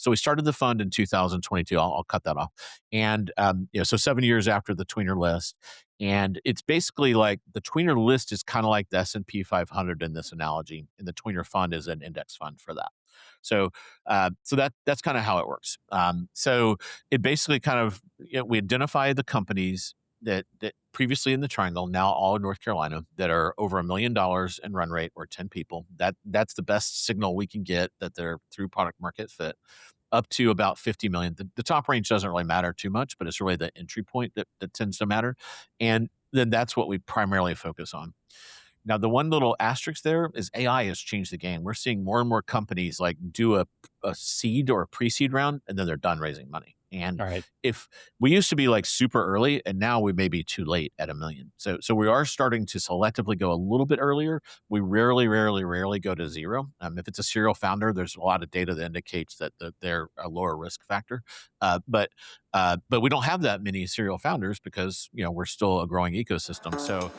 So we started the fund in 2022. I'll cut that off. And, so 7 years after the tweener list. And it's basically like the tweener list is kind of like the S&P 500 in this analogy. And the tweener fund is an index fund for that. So that's kind of how it works. So it basically kind of, we identify the companies that previously in the triangle, now all in North Carolina, that are over $1 million in run rate or 10 people. That's the best signal we can get that they're through product market fit, up to about 50 million. The top range doesn't really matter too much, but it's really the entry point that tends to matter. And then that's what we primarily focus on. Now, the one little asterisk there is AI has changed the game. We're seeing more and more companies like do a seed or a pre-seed round, and then they're done raising money. And All right. if we used to be like super early, and now we may be too late at $1 million. So we are starting to selectively go a little bit earlier. We rarely go to zero. If it's a serial founder, there's a lot of data that indicates that they're a lower risk factor. But we don't have that many serial founders because we're still a growing ecosystem. So